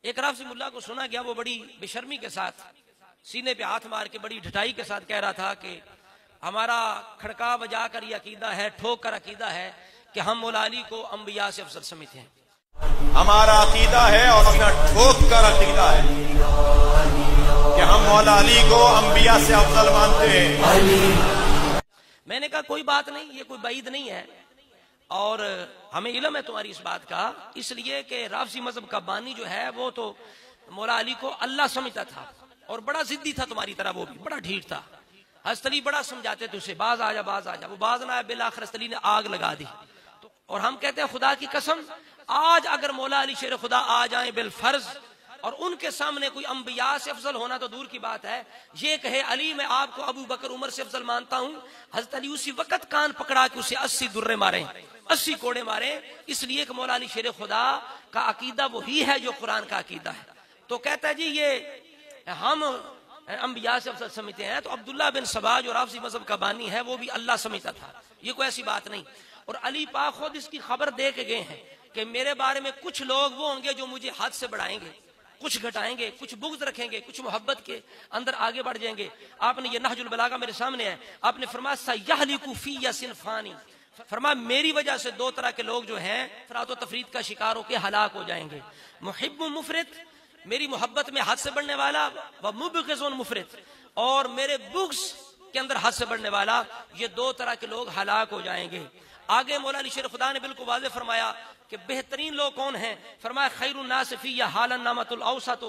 ایک رافضی ملا کو سنا گیا، وہ بڑی بے شرمی کے ساتھ سینے پہ ہاتھ مار کے بڑی ڈھٹائی کے ساتھ کہہ رہا تھا کہ ہمارا کھڑکا بجا کر یہ عقیدہ ہے، ٹھوک کر عقیدہ ہے کہ ہم مولا علی کو انبیاء سے افضل سمجھتے ہیں۔ ہمارا عقیدہ ہے اور اپنا ٹھوک کر عقیدہ ہے کہ ہم مولا علی کو انبیاء سے افضل مانتے ہیں۔ میں نے کہا کوئی بات نہیں، یہ کوئی بعید نہیں ہے، اور ہمیں علم ہے تمہاری اس بات کا، اس لیے کہ رافضی مذہب کا بانی جو ہے وہ تو مولا علی کو اللہ سمجھتا تھا، اور بڑا ضدی تھا تمہاری طرح، وہ بھی بڑا ڈھیٹ تھا۔ حضرت علی بڑا سمجھاتے تھے اسے، باز آ جا باز آ جا، وہ باز نہ آیا، بالآخر حضرت علی نے آگ لگا دی۔ اور ہم کہتے ہیں خدا کی قسم آج اگر مولا علی شیر خدا آ جائیں بالفرض اور ان کے سامنے کوئی انبیاء سے افضل ہونا تو دور کی بات ہے، یہ کہے علی میں آپ کو ابو بکر عمر سے افضل مانتا ہوں، حضرت علی اسی وقت کان پکڑا کہ اسے 80 درے ماریں، 80 کوڑے ماریں، اس لیے کہ مولا علی شیر خدا کا عقیدہ وہی ہے جو قرآن کا عقیدہ ہے۔ تو کہتا ہے جی یہ ہم انبیاء سے افضل سمجھتے ہیں، تو عبداللہ بن سبا جو رافضی مذہب کا بانی ہے وہ بھی اللہ سمجھتا تھا، یہ کوئی ایسی بات نہیں۔ اور علی پاک خود اس کی خبر دے کے گئے ہیں کہ میرے بارے میں کچھ لوگ وہ ہوں گے جو مجھے حد سے بڑھائیں گے، کچھ گھٹائیں گے، کچھ بغض رکھیں گے، کچھ محبت کے اندر آگے بڑھ جائیں گے۔ آپ نے یہ نہج البلاغہ میرے سامنے ہے، آپ نے فرمایا سیہلک فی صنفان، فرمایا میری وجہ سے دو طرح کے لوگ جو ہیں افراط و تفریط کا شکار ہو کے ہلاک ہو جائیں گے، محب مفرط، میری محبت میں حد سے بڑھنے والا، و مبغض مفرط، اور میرے بغض کے اندر حد سے بڑھنے والا، یہ دو طرح کے لوگ ہلاک ہو جائیں گے۔ آگے مولا علی شیر خدا نے بالکل واضح فرمایا کہ بہترین لوگ کون ہیں، فرمایا خیر الناس فی حالا نعمت الاوسط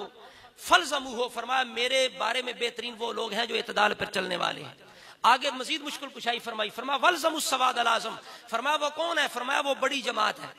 فلزموہ، فرمایا میرے بارے میں بہترین وہ لوگ ہیں جو اعتدال پر چلنے والے ہیں۔ آگے مزید مشکل کشائی فرمائی، فرمایا ولزموا السواد الاعظم، فرمایا وہ کون ہے، فرمایا وہ بڑی جماعت ہے،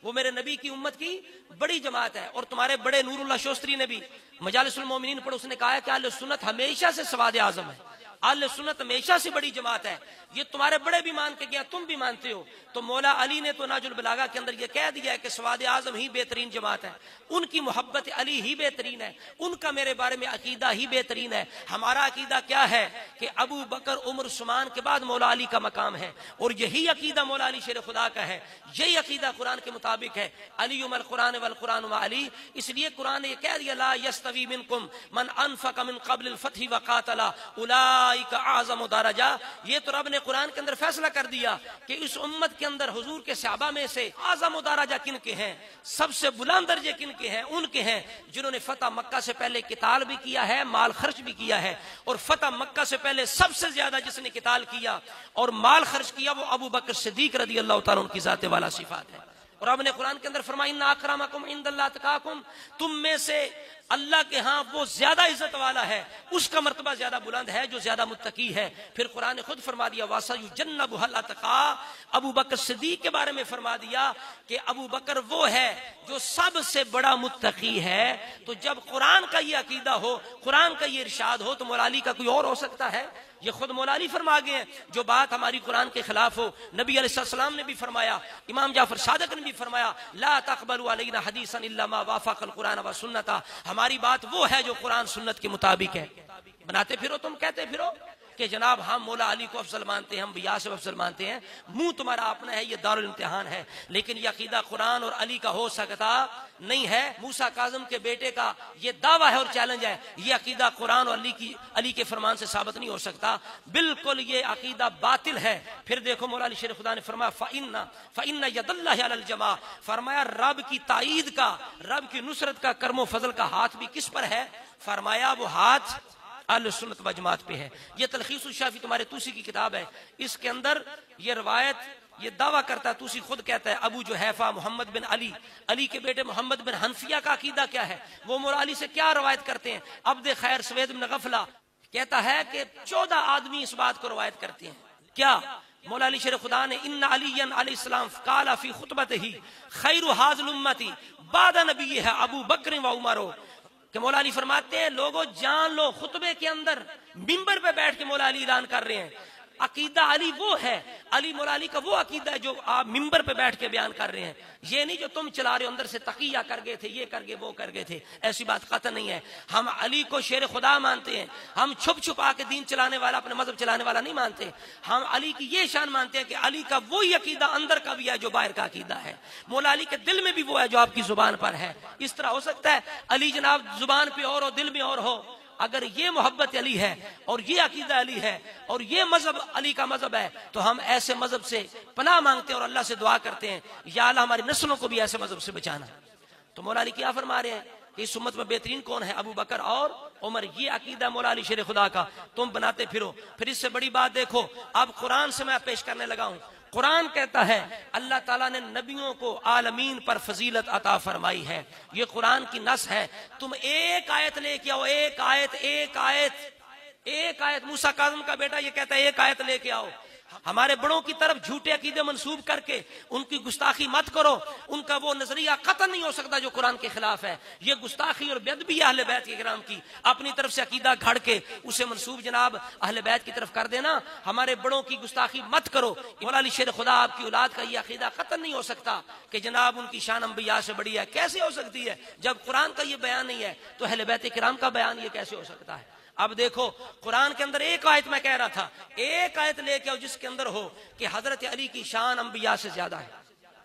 وہ میرے نبی کی امت کی بڑی جماعت ہے۔ اور تمہارے بڑے نور اللہ شوستری نے بھی مجالس المومنین پڑھ، اس نے کہا ہے کہ اہل سنت ہمیشہ سے سواد اعظم ہے، اہل سنت ہمیشہ سے بڑی جماعت ہے، یہ تمہارے بڑے بھی مان کے گیا، تم بھی مانتے ہو۔ تو مولا علی نے تو نہج البلاغہ کے اندر یہ کہہ دیا ہے کہ سواد اعظم ہی بہترین جماعت ہے، ان کی محبت علی ہی بہترین ہے، ان کا میرے بارے میں عقیدہ ہی بہترین ہے۔ ہمارا عقیدہ کیا ہے کہ ابو بکر عمر عثمان کے بعد مولا علی کا مقام ہے، اور یہی عقیدہ مولا علی شیر خدا کا ہے، یہی عقیدہ قرآن کے مطابق ہے، علی مع القرآن والقرآن مع علی۔ اس لیے قرآن نے یہ کہہ دیا لا یستوی منکم من انفق من قبل الفتح وقاتل اولئک اعظم درجہ، یہ تو رب نے قرآن کے اندر فیصلہ کر دیا کہ اس امت کے اندر حضور کے صحابہ میں سے اعظم درجہ کن کے ہیں، سب سے بلند درجے کن کے ہیں، ان کے ہیں جنہوں نے فتح مکہ سے پہلے قتال بھی کیا ہے، مال خرچ بھی کیا ہے، اور فتح مکہ سے پہلے سب سے زیادہ جس نے قتال کیا اور مال خرچ کیا وہ ابو بکر صدیق رضی اللہ تعالیٰ عنہ کی ذات والا صفات ہے۔ اور آپ نے قرآن کے اندر فرمایا ان اکرمکم عند اللہ اتقاکم، تم میں سے اللہ کے ہاں وہ زیادہ عزت والا ہے، اس کا مرتبہ زیادہ بلند ہے جو زیادہ متقی ہے۔ پھر قرآن نے خود فرما دیا وَسَيُجَنَّبُهَا الْأَتْقَى، ابو بکر صدیق کے بارے میں فرما دیا کہ ابو بکر وہ ہے جو سب سے بڑا متقی ہے۔ تو جب قرآن کا یہ عقیدہ ہو، قرآن کا یہ ارشاد ہو، تو مولا علی کا کوئی اور ہو سکتا ہے؟ یہ خود مولا علی فرما گئے ہیں، جو بات ہماری قرآن کے خلاف ہو نبی علیہ السلام نے بھی فرمایا، امام جعفر صادق نے بھی فرمایا لا تقبلوا علینا حدیثا الا ما وافق القرآن والسنۃ، ہماری بات وہ ہے جو قرآن سنت کے مطابق ہے۔ بناتے پھرو، تم کہتے پھرو کہ جناب ہم مولا علی کو افضل مانتے ہیں، ہم انبیاء سے افضل مانتے ہیں، منہ تمہارا اپنا ہے، یہ دارالامتحان ہے، لیکن یہ عقیدہ قرآن اور علی کا ہو سکتا نہیں ہے۔ موسیٰ کاظم کے بیٹے کا یہ دعویٰ ہے اور چیلنج ہے، یہ عقیدہ قرآن اور علی کے فرمان سے ثابت نہیں ہو سکتا، بالکل یہ عقیدہ باطل ہے۔ پھر دیکھو مولا علی شیر خدا نے فرمایا فَإِنَّ يَدَ اللَّهِ عَلَى الْجَمَاعِ، فرمایا رب کی تائید کا، رب کی نصرت کا، کرم و فضل کا ہاتھ بھی کس پر ہے؟ فرمایا وہ ہاتھ اہل سنت و جماعت پہ ہے۔ یہ تلخیص الشافی تمہارے توسی کی کتاب ہے، اس کے اندر یہ روایت یہ دعویٰ کرتا ہے، توسی خود کہتا ہے ابو جحیفہ محمد بن علی، علی کے بیٹے محمد بن حنفیہ کا عقیدہ کیا ہے، وہ مولا علی سے کیا روایت کرتے ہیں۔ عبد خیر سوید بن غفلہ کہتا ہے کہ 14 آدمی اس بات کو روایت کرتے ہیں، کیا؟ مولا علی شیر خدا نے ان علی علیہ السلام قال فی خطبتہ خیر ھذ الامت بعد نبیہ ابو بکر و عمر، کہ مولا علی فرماتے ہیں لوگوں جان لو، خطبے کے اندر منبر پہ بیٹھ کے مولا علی اعلان کر رہے ہیں عقیدہ علی وہ ہے، علی مولا علی کا وہ عقیدہ ہے جو آپ ممبر پہ بیٹھ کے بیان کر رہے ہیں، یہ نہیں جو تم چلا رہے ہو اندر سے تقیہ کر گئے تھے، یہ کر گئے وہ کر گئے تھے، ایسی بات قطع نہیں ہے۔ ہم علی کو شیر خدا مانتے ہیں، ہم چھپ چھپا کے دین چلانے والا، اپنے مذہب چلانے والا نہیں مانتے، ہم علی کی یہ شان مانتے ہیں کہ علی کا وہی عقیدہ اندر کا بھی ہے جو باہر کا عقیدہ ہے، مولا علی کے دل میں بھی وہ ہے جو آپ کی زبان پر ہے۔ اس طرح ہو سکتا ہے علی جناب زبان پہ اور ہو، دل میں اور ہو؟ اگر یہ محبت علی ہے اور یہ عقیدہ علی ہے اور یہ مذہب علی کا مذہب ہے تو ہم ایسے مذہب سے پناہ مانگتے ہیں اور اللہ سے دعا کرتے ہیں یا اللہ ہماری نسلوں کو بھی ایسے مذہب سے بچانا۔ تو مولا علی کیا فرما رہے ہیں کہ اس امت میں بہترین کون ہے؟ ابو بکر اور عمر، یہ عقیدہ مولا علی شیر خدا کا تم بناتے پھرو۔ پھر اس سے بڑی بات دیکھو، اب قرآن سے میں پیش کرنے لگا ہوں۔ قرآن کہتا ہے اللہ تعالیٰ نے نبیوں کو عالمین پر فضیلت عطا فرمائی ہے، یہ قرآن کی نص ہے۔ تم ایک آیت لے کے آؤ، ایک آیت موسیٰ کاظم کا بیٹا یہ کہتا ہے ایک آیت لے کے آؤ۔ ہمارے بڑوں کی طرف جھوٹے عقیدے منسوب کر کے ان کی گستاخی مت کرو، ان کا وہ نظریہ قطع نہیں ہو سکتا جو قرآن کے خلاف ہے، یہ گستاخی اور بےادبی ہے اہل بیت کرام کی، اپنی طرف سے عقیدہ گھڑ کے اسے منسوب جناب اہل بیت کی طرف کر دینا۔ ہمارے بڑوں کی گستاخی مت کرو۔ مولا علی شیر خدا آپ کی اولاد کا یہ عقیدہ قطع نہیں ہو سکتا کہ جناب ان کی شان انبیاء سے بڑی ہے، کیسے ہو سکتی ہے؟ جب قرآن کا یہ بیان نہیں ہے تو اہل بیت کرام کا بیان یہ کیسے ہو سکتا ہے؟ اب دیکھو قرآن کے اندر ایک آیت میں کہہ رہا تھا، ایک آیت لے کے آؤ جس کے اندر ہو کہ حضرت علی کی شان انبیاء سے زیادہ ہے،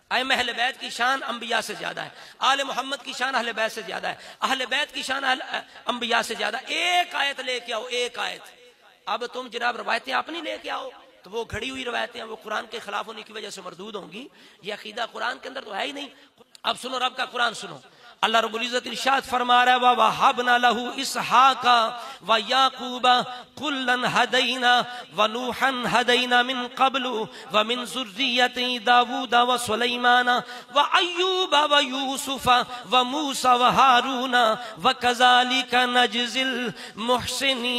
ائمہ اہل بیت کی شان انبیاء سے زیادہ ہے، آل محمد کی شان اہل بیت سے زیادہ ہے، اہل بیت کی شان انبیاء سے زیادہ۔ ایک آیت لے کے آؤ، ایک آیت۔ اب تم جناب روایتیں اپنی لے کے آؤ تو وہ گھڑی ہوئی روایتیں وہ قرآن کے خلاف ہونے کی وجہ سے مردود ہوں گی، یہ عقیدہ قرآن کے اندر تو ہے ہی نہیں۔ اب سنو رب کا قرآن سنو، اللہ رب العزت ارشاد فرما رہا ہے وَوَهَبْنَا لَهُ إِسْحَاقَ وَيَعْقُوبَ كُلًّا هَدَيْنَا وَنُوحًا هَدَيْنَا مِن قَبْلُ وَمِن ذُرِّيَّتِ دَاوُودَ وَسُلَيْمَانَ وَأَيُّوبَ وَيُوسُفَ وَمُوسَى وَهَارُونَ وَكَذَلِكَ نَجْزِي الْمُحْسِنِينَ۔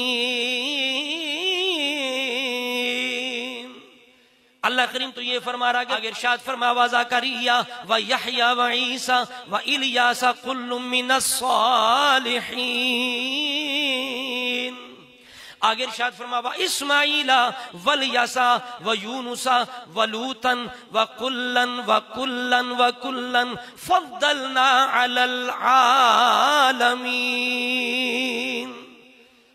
اللہ کریم تو یہ فرما رہا کہ اگر ارشاد فرما وَزَكَرِيَّا وَيَحْيَا وَعِيسَى وَإِلْيَاسَ كُلٌّ مِّنَ الصَّالِحِينَ، آگے ارشاد فرما وَإِسْمَاعِيلَ وَالْيَسَعَ وَيُونُسَ وَلُوطًا وَكُلًّا فَضَّلْنَا عَلَى الْعَالَمِينَ۔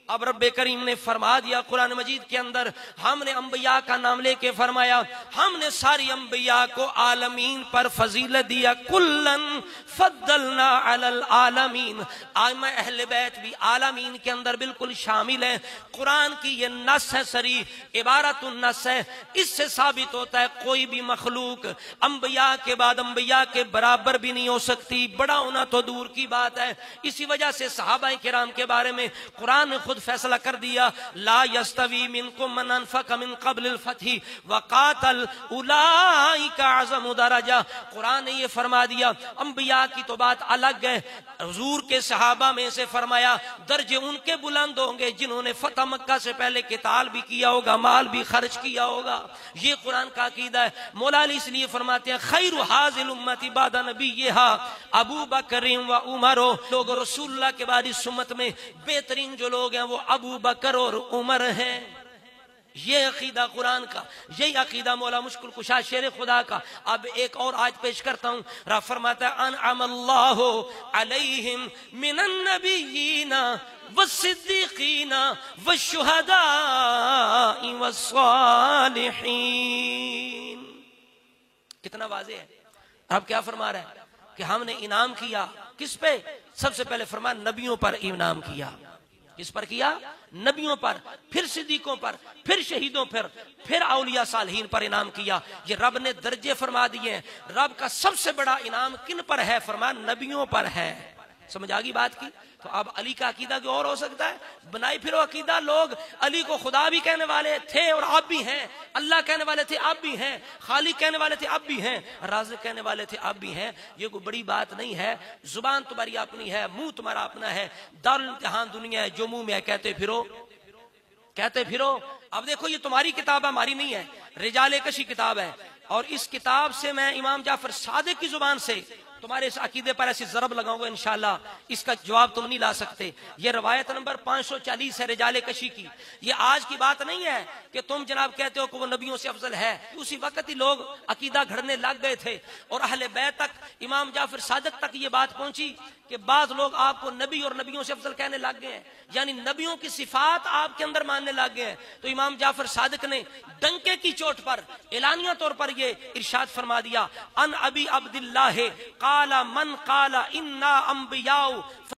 اب رب کریم نے فرما دیا قرآن مجید کے اندر، ہم نے انبیاء کا نام لے کے فرمایا ہم نے ساری انبیاء کو عالمین پر فضیلت دیا، کلن فضلنا علی العالمین، ائمہ اہل بیت بھی عالمین کے اندر بالکل شامل ہیں۔ قرآن کی یہ نص ہے، صریح عبارت النص ہے، اس سے ثابت ہوتا ہے کوئی بھی مخلوق انبیاء کے بعد انبیاء کے برابر بھی نہیں ہو سکتی، بڑا ہونا تو دور کی بات ہے۔ اسی وجہ سے صحابہ کرام کے بارے میں قرآن نے خود فیصلہ کر دیا، لا یستوی منکم من انفق من قبل الفتح وقاتل اولئک اعظم درجہ۔ قرآن نے یہ فرما دیا انبیاء کی تو بات الگ ہے، حضور کے صحابہ میں سے فرمایا درجے ان کے بلند ہوں گے جنہوں نے فتح مکہ سے پہلے قتال بھی کیا ہوگا، مال بھی خرچ کیا ہوگا، یہ قرآن کا عقیدہ ہے۔ مولا علی اس لیے فرماتے ہیں خیر حاضل امتی بعد نبیہا ابو بکر و عمر، لوگ رسول اللہ کے بعد اس امت میں بہترین جو لوگ ہیں وہ ابو بکر اور عمر ہیں۔ یہ عقیدہ قرآن کا، یہی عقیدہ مولا مشکل کشا شیر خدا کا۔ اب ایک اور آیت پیش کرتا ہوں، رب فرماتا ہے انعم اللہ علیہم من النبیین والصدیقین والشہداء والصالحین۔ کتنا واضح ہے، اب کیا فرما رہا ہے کہ ہم نے انعام کیا کس پہ؟ سب سے پہلے فرمایا نبیوں پر انعام کیا۔ کس پر کیا؟ نبیوں پر، پھر صدیقوں پر، پھر شہیدوں پر، پھر اولیاء صالحین پر انعام کیا۔ یہ رب نے درجے فرما دیے ہیں۔ رب کا سب سے بڑا انعام کن پر ہے؟ فرمایا نبیوں پر ہے۔ سمجھ آگی بات کی؟ تو اب علی کا عقیدہ جو اور ہو سکتا ہے؟ بنائی پھرو عقیدہ، لوگ علی کو خدا بھی کہنے والے تھے اور اب بھی ہیں، اللہ کہنے والے تھے اب بھی ہیں، خالق کہنے والے تھے اب بھی ہیں، رازق کہنے والے تھے اب بھی ہیں۔ یہ کوئی بڑی بات نہیں ہے، زبان تمہاری اپنی ہے، منہ تمہارا اپنا ہے، دارالامتحان دنیا ہے، جو منہ میں ہے کہتے پھرو کہتے پھرو۔ اب دیکھو یہ تمہاری کتاب ہے، ہماری نہیں ہے، رجال کشی کتاب ہے، اور اس کتاب سے میں امام جعفر صادق کی زبان سے تمہارے اس عقیدے پر ایسی ضرب لگاؤں گا انشاءاللہ اس کا جواب تم نہیں لا سکتے۔ یہ روایت نمبر 540 ہے رجال کشی کی۔ یہ آج کی بات نہیں ہے کہ تم جناب کہتے ہو کہ وہ نبیوں سے افضل ہے، اسی وقت ہی لوگ عقیدہ گھڑنے لگ گئے تھے، اور اہل بیت تک، امام جعفر صادق تک یہ بات پہنچی کہ بعض لوگ آپ کو نبی اور نبیوں سے افضل کہنے لگ گئے ہیں، یعنی نبیوں کی صفات آپ کے اندر ماننے لگ گئے ہیں۔ تو امام جعفر صادق نے ڈنکے کی چوٹ پر اعلانیہ طور پر یہ ارشاد فرما دیا، ان ابی عبداللہ قال من قال انا انبیاء